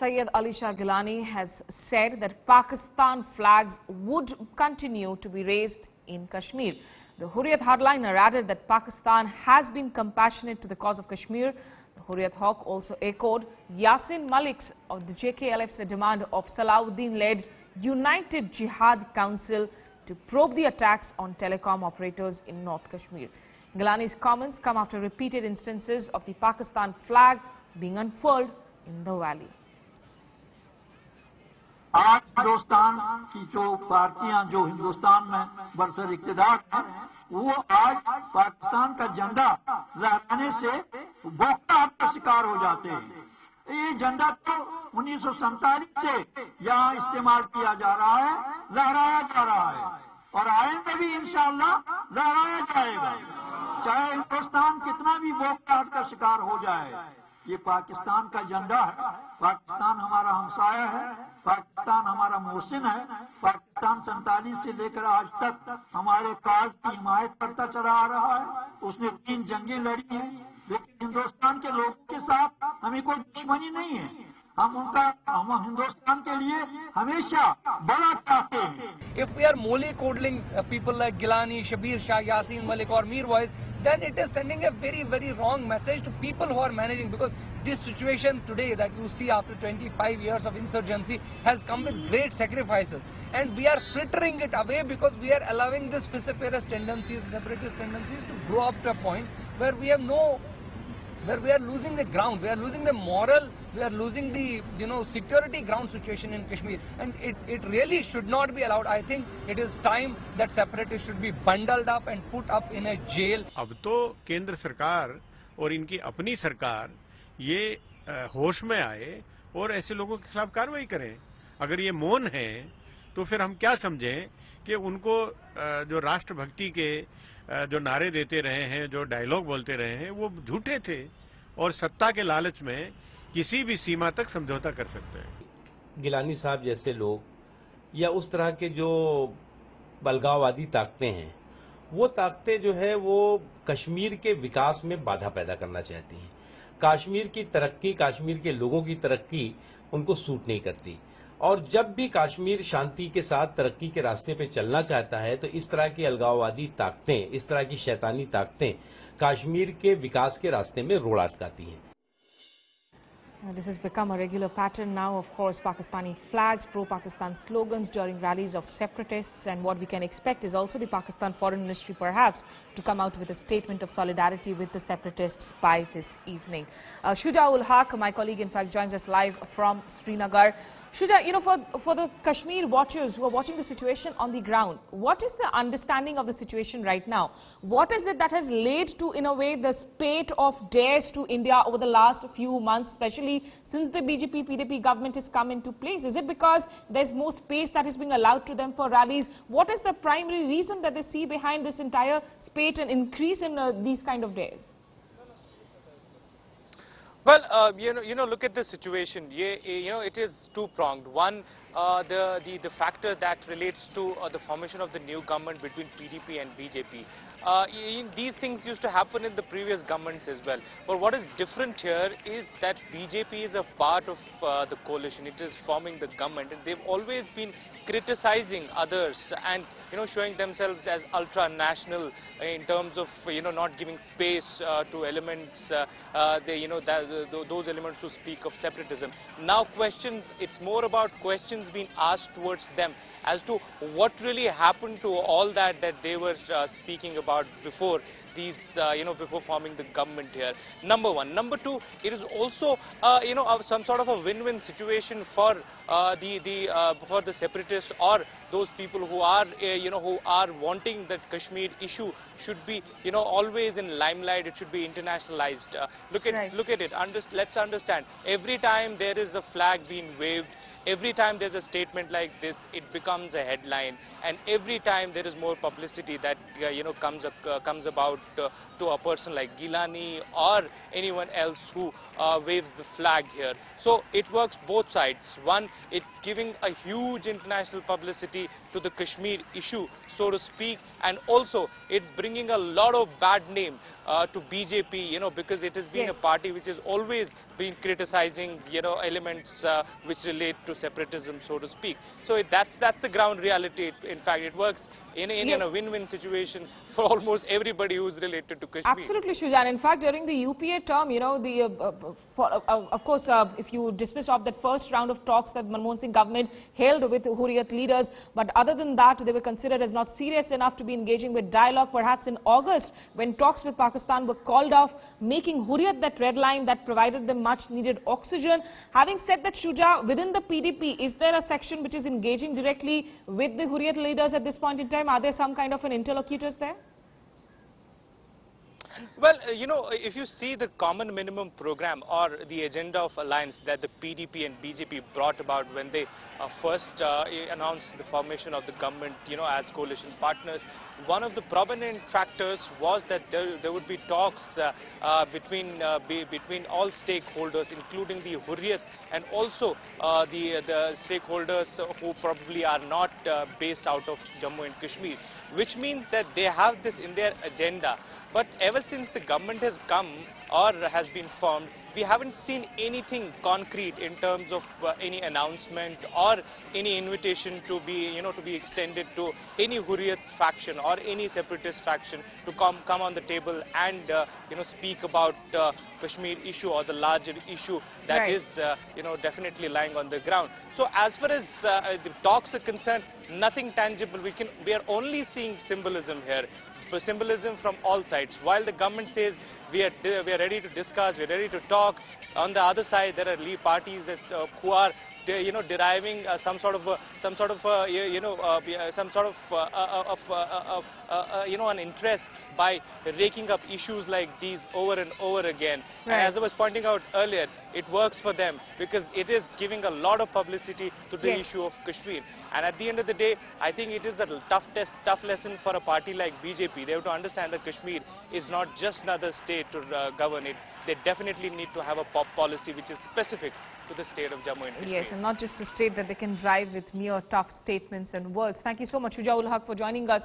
Syed Ali Shah Geelani has said that Pakistan flags would continue to be raised in Kashmir. The Hurriyat hardliner added that Pakistan has been compassionate to the cause of Kashmir. The Hurriyat hawk also echoed Yasin Malik's of the JKLF's demand of Salahuddin-led United Jihad Council to probe the attacks on telecom operators in North Kashmir. Geelani's comments come after repeated instances of the Pakistan flag being unfurled in the valley. आज हिंदुस्तान की जो पार्टियां जो हिंदुस्तान में बरसर इक़्तिदार हैं, वो आज पाकिस्तान का झंडा लहराने से बौखलाहट का शिकार हो जाते हैं। ये झंडा तो 1947 से यहाँ इस्तेमाल किया जा रहा है, लहराया जा रहा है और आइंदा भी इंशाअल्लाह लहराया जाएगा, चाहे हिंदुस्तान कितना भी बौखलाहट का शिकार हो जाए। ये पाकिस्तान का झंडा है, पाकिस्तान हमारा हमसाया है, पाकिस्तान हमारा मोहसिन है। पाकिस्तान 47 से लेकर आज तक हमारे काज की हिमायत करता चला आ रहा है। उसने 3 जंगें लड़ी हैं, लेकिन हिंदुस्तान के लोगों के साथ हमें कोई दुश्मनी नहीं है। हम हिंदुस्तान के लिए हमेशा बड़ा चाहते हैं। If we are mollycoddling people like Geelani, Shabir Shah, Yasin Malik or Mir Voice, then it is sending a very, very wrong message to people who are managing, because this situation today that you see after 25 years of insurgency has come with great sacrifices, and we are frittering it away because we are allowing this separatist tendencies to grow up to a point where we have where we are losing the ground, we are losing the moral, we are losing the security ground situation in Kashmir, and it really should not be allowed. I think it is time that separatists should be bundled up and put up in a jail. अब तो केंद्र सरकार और इनकी अपनी सरकार ये होश में आए और ऐसे लोगों के खिलाफ कार्रवाई करें। अगर ये मौन है तो फिर हम क्या समझें कि उनको जो राष्ट्रभक्ति के जो नारे देते रहे हैं, जो डायलॉग बोलते रहे हैं, वो झूठे थे और सत्ता के लालच में किसी भी सीमा तक समझौता कर सकते हैं। गिलानी साहब जैसे लोग या उस तरह के जो बलगाववादी ताकतें हैं, वो ताकतें जो है वो कश्मीर के विकास में बाधा पैदा करना चाहती हैं। कश्मीर की तरक्की, कश्मीर के लोगों की तरक्की उनको सूट नहीं करती, और जब भी कश्मीर शांति के साथ तरक्की के रास्ते पे चलना चाहता है तो इस तरह की अलगाववादी ताकतें, इस तरह की शैतानी ताकतें कश्मीर के विकास के रास्ते में रोड़ा अटकाती हैं। This has become a regular pattern now. Of course, Pakistani flags, pro-Pakistan slogans during rallies of separatists, and what we can expect is also the Pakistan Foreign Ministry perhaps to come out with a statement of solidarity with the separatists by this evening. Shuja-ul Haq, my colleague, in fact, joins us live from Srinagar. Shuja, for the Kashmir watchers who are watching the situation on the ground, what is the understanding of the situation right now? What is it that has led to, in a way, the spate of dares to India over the last few months, especially since the BJP-PDP government has come into place? Is it because there's more space that is being allowed to them for rallies? What is the primary reason that they see behind this entire spate and increase in these kind of dares? Well, look at the situation. It is two-pronged. One, the factor that relates to the formation of the new government between PDP and BJP. These things used to happen in the previous governments as well. But what is different here is that BJP is a part of the coalition. It is forming the government, and they've always been criticizing others and showing themselves as ultra-national in terms of not giving space to elements, those elements who speak of separatism. Now it's more about questions being asked towards them as to what really happened to all that they were speaking about before these, before forming the government here. Number one. Number two, it is also, some sort of a win-win situation for the separatists or those people who are, who are wanting that Kashmir issue should be, always in limelight. It should be internationalized. Look at it. Let's understand. Every time there is a flag being waved, every time there's a statement like this, it becomes a headline, and every time there is more publicity that comes about to a person like Geelani or anyone else who waves the flag here. So it works both sides. One, it's giving a huge international publicity to the Kashmir issue, so to speak, and also it's bringing a lot of bad name to BJP, because it has been a party which has always been criticizing, elements which relate to separatism, so to speak. So that's the ground reality. In fact, it works in a win-win situation for almost everybody who's related to Kashmir. Absolutely, Shujan. In fact, during the UPA term, of course, if you dismiss off that first round of talks that Manmohan Singh government held with Hurriyat leaders, but other than that, they were considered as not serious enough to be engaging with dialogue. Perhaps in August, when talks with Pakistan were called off, making Hurriyat that red line that provided them much needed oxygen. Having said that, Shuja, within the PDP, is there a section which is engaging directly with the Hurriyat leaders at this point in time? Are there some kind of an interlocutors there? Well, if you see the common minimum program or the agenda of alliance that the PDP and BJP brought about when they first announced the formation of the government, as coalition partners, one of the prominent factors was that there would be talks between all stakeholders, including the Hurriyat and also the stakeholders who probably are not based out of Jammu and Kashmir, which means that they have this in their agenda. But ever since the government has come or has been formed, we haven't seen anything concrete in terms of any announcement or any invitation to be extended to any Hurriyat faction or any separatist faction to come on the table and speak about Kashmir issue or the larger issue that is definitely lying on the ground. So as far as the talks are concerned, nothing tangible. We are only seeing symbolism here. Symbolism from all sides. While the government says we are ready to discuss, we are ready to talk, on the other side there are parties who are deriving some sort of an interest by raking up issues like these over and over again. Right. And as I was pointing out earlier, it works for them because it is giving a lot of publicity to the issue of Kashmir. And at the end of the day, I think it is a tough lesson for a party like BJP. They have to understand that Kashmir is not just another state to govern it. They definitely need to have a policy which is specific to the state of Jammu and Kashmir. Yes, and not just a state that they can drive with mere tough statements and words. Thank you so much, Shuja ul Haq, for joining us.